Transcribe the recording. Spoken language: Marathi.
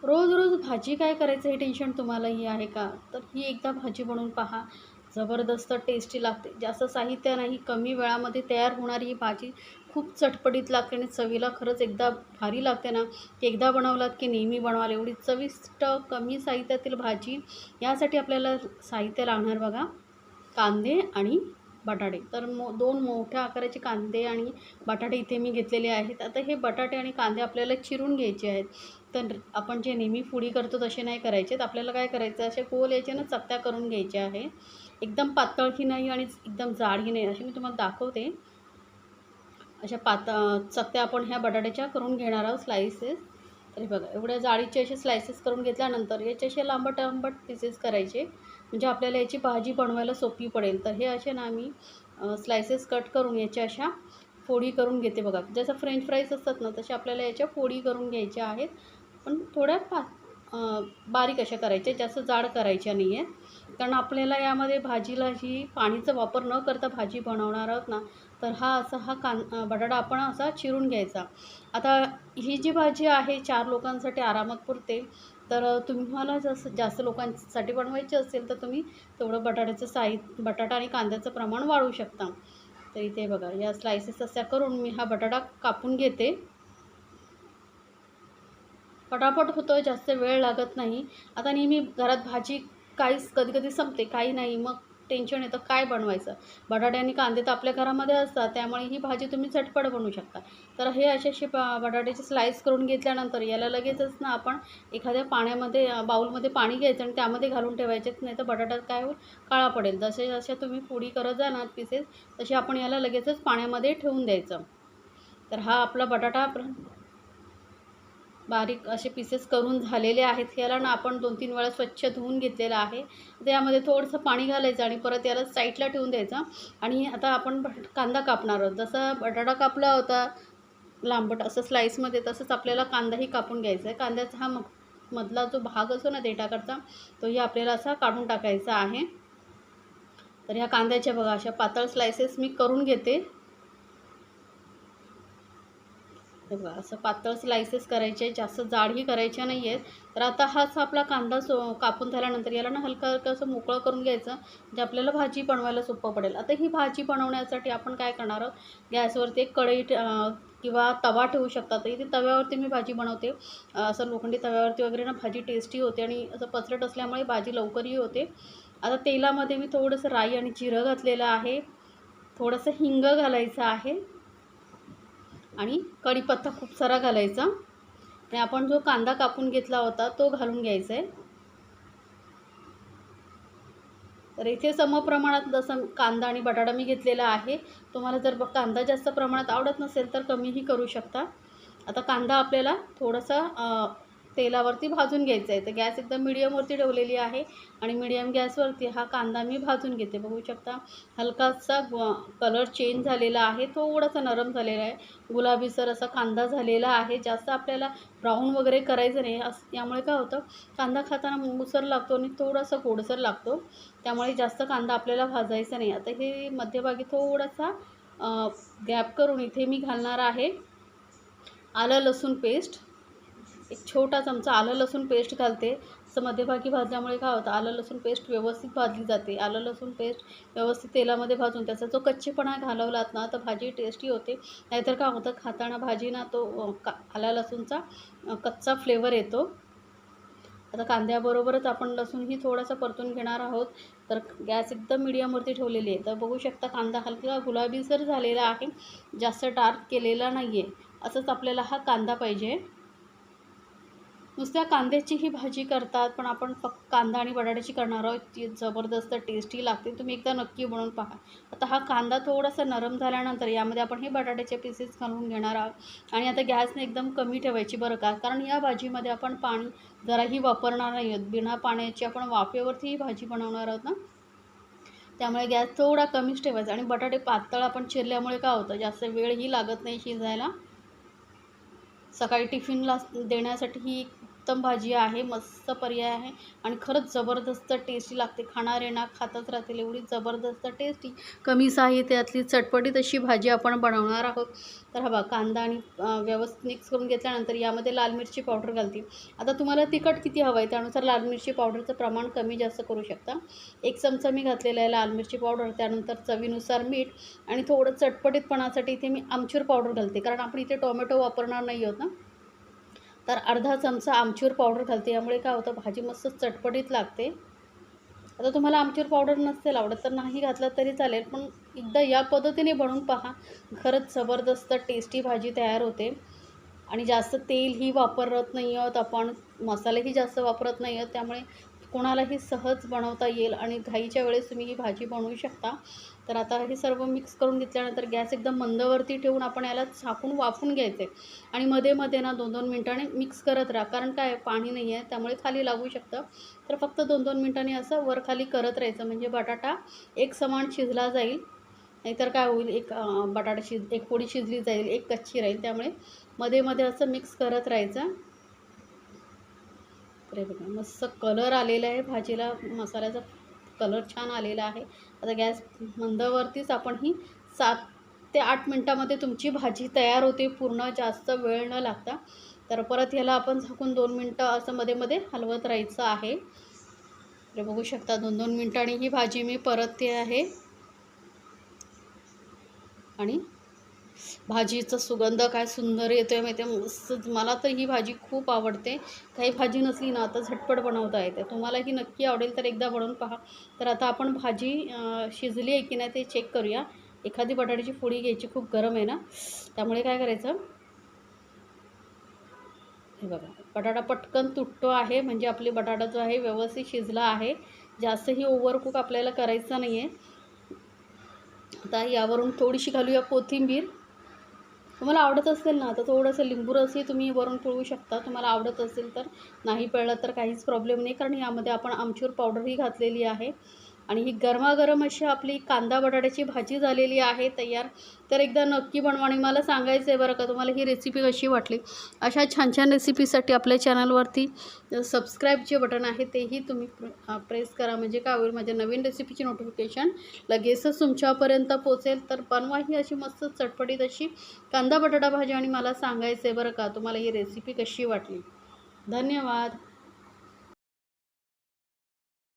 रोज रोज भाजी काय करायचं हे टेन्शन तुम्हालाही आहे का? तर ही एकदा भाजी बनवून पहा. जबरदस्त टेस्टी लागते. जास्त साहित्य नाही, कमी वेळामध्ये तयार होणारी ही भाजी खूप चटपटीत लागते आणि चवीला खरंच एकदा भारी लागते ना, की एकदा बनवलात की नेहमी बनवाल एवढी चविष्ट कमी साहित्यातील भाजी. यासाठी आपल्याला साहित्य लागणार बघा, कांदे आणि बटाटे. तर 2 मोठ्या आकाराचे कांदे आणि बटाटे इथे मी घेतलेले आहेत. आता हे बटाटे आणि कांदे आपल्याला चिरून घ्यायचे आहेत. तर आपण जे नेहमी फोडी करतो तसे नाही करायचे आहेत. आपल्याला काय करायचं, असे गोल याचे ना चकत्या करून घ्यायच्या आहे. एकदम पातळही नाही आणि एकदम जाडही नाही, अशी मी तुम्हाला दाखवते. अशा चकत्या आपण ह्या बटाट्याच्या करून घेणार आहोत स्लाइसेस. तर हे बघा, एवढ्या जाडीचे असे स्लाइसेस करून घेतल्यानंतर याचे असे लांबट-लांबट पीसेस करायचे, म्हणजे आपल्याला याची भाजी बनवायला सोपी पडेल. तर हे असे ना मी स्लाइसेस कट करून याच्या अशा फोडी करून घेते बघा. जसं फ्रेंच फ्राईज असतात ना, तशा आपल्याला याच्या फोडी करून घ्यायच्या आहेत. पण थोड्या बारीक अशा करायच्या, जास्त जाड करायच्या नाही आहेत. कारण आपल्याला यामध्ये भाजीला ही पाणीचा वापर न करता भाजी बनवणार आहोत ना, तर हा बटाटा आपण असा चिरून घ्यायचा. आता ही जी भाजी आहे 4 लोकांसाठी आरामात पुरते. तर तुम्हाला जसं जास्त लोकांसाठी बनवायची असेल, तर तुम्ही तेवढं बटाटा आणि कांद्याचं प्रमाण वाढवू शकता. तर इथे बघा, या स्लाइसेस अशा करून मी हा बटाटा कापून घेते. पटापट होतं, जास्त वेळ लागत नाही. आता नेहमी घरात भाजी काहीच कधी-कधी संपते, काही नाही. मग टेन्शन येतं काय बनवायचं? बटाटे आणि कांदे तर आपल्या घरामध्ये असतात, त्यामुळे ही भाजी तुम्ही झटपट बनवू शकता. तर हे असे बटाट्याचे स्लाईस करून घेतल्यानंतर याला लगेचच ना आपण एखाद्या पाण्यामध्ये बाउलमध्ये पाणी घ्यायचं आणि त्यामध्ये घालून ठेवायचे. नाहीतर बटाटा काय होईल, काळा पडेल. जसे तुम्ही फोडी करत जाणार पीसेस, तसे आपण याला लगेचच पाण्यामध्ये ठेवून द्यायचं. तर हा आपला बटाटा बारीक असे पीसेस करून झालेले आहेत. याला ना आपण 2-3 वेळा स्वच्छ धुवून घेतलेलं आहे. त्यामध्ये थोडंसं पाणी घालायचं आणि परत याला साईडला ठेवून द्यायचं. आणि आता आपण कांदा कापणार आहोत. जसा बटाटा कापला होता लांबट असं स्लाईसमध्ये, तसंच आपल्याला कांदाही कापून घ्यायचा आहे. कांद्याचा हा मधला जो भाग असतो ना देठाकडचा, तोही आपल्याला असा काढून टाकायचा आहे. तर ह्या कांद्याच्या बघा अशा पातळ स्लाइसेस मी करून घेते. हे बघा, असं पातळ स्लाइसेस करायचे, जास्त जाडही करायच्या नाही आहेत. तर आता हाच आपला कांदा कापून झाल्यानंतर याला ना हलकं-हलकं असं मोकळं करून घ्यायचं, म्हणजे आपल्याला भाजी बनवायला सोपं पडेल. आता ही भाजी बनवण्यासाठी आपण काय करणार आहोत, गॅसवरती एक कढई किंवा तवा ठेवू शकता. तर इथे तव्यावरती मी भाजी बनवते. असं लोखंडी तव्यावरती वगैरे ना भाजी टेस्टी होते आणि असं पसरट असल्यामुळे भाजी लवकरही होते. आता तेलामध्ये मी थोडंसं राई आणि जिरं घातलेलं आहे. थोडंसं हिंग घालायचं आहे आणि कढीपत्ता खूप सारा घालायचा आणि आपण जो कांदा कापून घेतला होता तो घालून घ्यायचा आहे. तर इथे समप्रमाणात जसं कांदा आणि बटाटा मी घेतलेला आहे. तुम्हाला जर कांदा जास्त प्रमाणात आवडत नसेल तर कमीही करू शकता. आता कांदा आपल्याला थोडासा तेलावरती भाजून घ्यायचा आहे. तर गॅस एकदम मीडियमवरती ठेवलेली आहे आणि मीडियम गॅसवरती हा कांदा मी भाजून घेते. बघू शकता हलकासा कलर चेंज झालेला आहे. थोडासा नरम झालेला आहे. गुलाबीसर असा कांदा झालेला आहे. जास्त आपल्याला ब्राऊन वगैरे करायचं नाही. यामुळे काय होतं, कांदा खाताना मऊसर लागतो आणि थोडासा गोडसर लागतो. त्यामुळे जास्त कांदा आपल्याला भाजायचा नाही. आता हे मध्यभागी थोडासा गॅप करून इथे मी घालणार आहे आलं लसूण पेस्ट. एक छोटा चमचा आलं लसूण पेस्ट घालते. असं मध्यभागी भाजल्यामुळे काय होतं, आलं लसूण पेस्ट व्यवस्थित भाजली जाते. आलं लसूण पेस्ट व्यवस्थित तेलामध्ये भाजून त्याचा जो कच्चेपणा घालवलात ना, तर भाजी टेस्टी होते. नाहीतर काय होतं, खाताना भाजी ना तो आलं लसूणचा कच्चा फ्लेवर येतो. आता कांद्याबरोबरच आपण लसूणही थोडासा परतून घेणार आहोत. तर गॅस एकदम मीडियमवरती ठेवलेली आहे. तर बघू शकता कांदा हलका गुलाबीसर झालेला आहे. जास्त डार्क केलेला नाही आहे. असंच आपल्याला हा कांदा पाहिजे. नुसत्या कांद्याची ही भाजी करतात, पण आपण फक्त कांदा आणि बटाट्याची करणार आहोत. ती जबरदस्त टेस्टी लागते. तुम्ही एकदा नक्की बनवून पहा. आता हा कांदा थोडासा नरम झाल्यानंतर यामध्ये आपण हे बटाट्याचे पीसेस घालून घेणार आहोत आणि आता गॅसने एकदम कमी ठेवायची बरं का, कारण या भाजीमध्ये आपण पाणी जराही वापरणार नाही आहोत. बिना पाण्याची आपण वाफेवरती ही भाजी बनवणार आहोत ना, त्यामुळे गॅस थोडा कमीच ठेवायचा. आणि बटाटे पातळ आपण चिरल्यामुळे काय होतं, जास्त वेळही लागत नाही शिजायला. सकाळी टिफिनला देण्यासाठी ही उत्तम भाजी आहे, मस्त पर्याय आहे आणि खरंच जबरदस्त टेस्टी लागते. खाणारे ना खातच राहतील एवढी जबरदस्त टेस्टी कमी साहित्यातली चटपटीत अशी भाजी आपण बनवणार आहोत. तर हा बघा कांदा आणि व्यवस्थित मिक्स करून घेतल्यानंतर यामध्ये लाल मिरची पावडर घालते. आता तुम्हाला तिखट किती हवं आहे त्यानुसार लाल मिरची पावडरचं प्रमाण कमी जास्त करू शकता. 1 चमचा मी घातलेला आहे लाल मिरची पावडर. त्यानंतर चवीनुसार मीठ आणि थोडं चटपटीतपणासाठी इथे मी आमचूर पावडर घालते, कारण आपण इथे टोमॅटो वापरणार नाही आहोत ना. तर अर्धा चमचा आमचूर पावडर घालते. यामुळे काय होतं भाजी मस्त चटपटीत लागते. आता तुम्हाला आमचूर पावडर नसेल आवडत तर नाही घातलं तरी चालेल, पण एकदा या पद्धतीने बनवून पहा. खरंच जबरदस्त टेस्टी भाजी तयार होते आणि जास्त तेलही वापरत नाही आहोत आपण, मसालेही जास्त वापरत नाही आहोत. त्यामुळे कोणालाही सहज बनवता येईल आणि घाईच्या वेळेस तुम्ही ही भाजी बनवू शकता. तर आता हे सर्व मिक्स करून घेतल्यानंतर गॅस एकदम मंदवरती ठेवून आपण याला झाकून वाफून घ्यायचे आणि मध्ये मध्ये ना 2-2 मिनिटांनी मिक्स करत राहा, कारण काय पाणी नाही आहे त्यामुळे खाली लागू शकतं. तर फक्त 2-2 मिनिटांनी असं वर खाली करत राहायचं, म्हणजे बटाटा एक समान शिजला जाईल. नाहीतर काय होईल, एक पोळी शिजली जाईल, एक कच्ची राहील. त्यामुळे मध्ये मध्ये असं मिक्स करत राहायचं. तर हे बघा मस्त कलर आलेला आहे भाजीला, मसाल्याचा कलर छान आलेला आहे. आता गॅस मंदावरतीच आपण ही 7 ते 8 मिनटामध्ये तुमची भाजी तयार होते, पूर्ण जास्त वेळ न लागता. तर परत ह्याला आपण झाकून 2 मिनटं असं मध्ये मध्ये हलवत राहायचं आहे. तर बघू शकता 2-2 मिनटांनी ही भाजी मी परतते आहे आणि भाजीचा सुगंध काय सुंदर येतो आहे माहिती आहे. मस्त, मला तर ही भाजी खूप आवडते. काही भाजी नसली ना आता झटपट बनवता येते. तुम्हालाही नक्की आवडेल, तर एकदा बनवून पहा. तर आता आपण भाजी शिजली आहे की नाही ते चेक करूया. एखादी बटाट्याची फोडी घ्यायची, खूप गरम आहे ना, त्यामुळे काय करायचं, हे बघा बटाटा पटकन तुटतो आहे, म्हणजे आपली बटाटा जो आहे व्यवस्थित शिजला आहे. जास्तही ओव्हरकुक आपल्याला करायचं नाही आहे. आता यावरून थोडीशी घालूया कोथिंबीर. तुम्हाला आवडत असेल ना तर थोडंसं लिंबू रसही तुम्ही वरून पिळू शकता, तुम्हाला आवडत असेल तर. नाही पिळलं तर काहीच प्रॉब्लेम नाही, कारण यामध्ये आपण आमचूर पावडरही घातलेली आहे. आणि ही गरमागरम अशी आपली कांदा बटाट्याची भाजी झालेली आहे तयार. तर एकदा नक्की बनवा आणि मला सांगायचं आहे बरं का तुम्हाला ही रेसिपी कशी वाटली. अशा छान छान रेसिपीसाठी आपल्या चॅनलवरती सबस्क्राईब जे बटन आहे तेही तुम्ही प्रेस करा, म्हणजे काय होईल माझ्या नवीन रेसिपीची नोटिफिकेशन लगेचच तुमच्यापर्यंत पोचेल. तर बनवा ही अशी मस्त चटपटीत अशी कांदा बटाटा भाजी आणि मला सांगायचं आहे बरं का तुम्हाला ही रेसिपी कशी वाटली. धन्यवाद.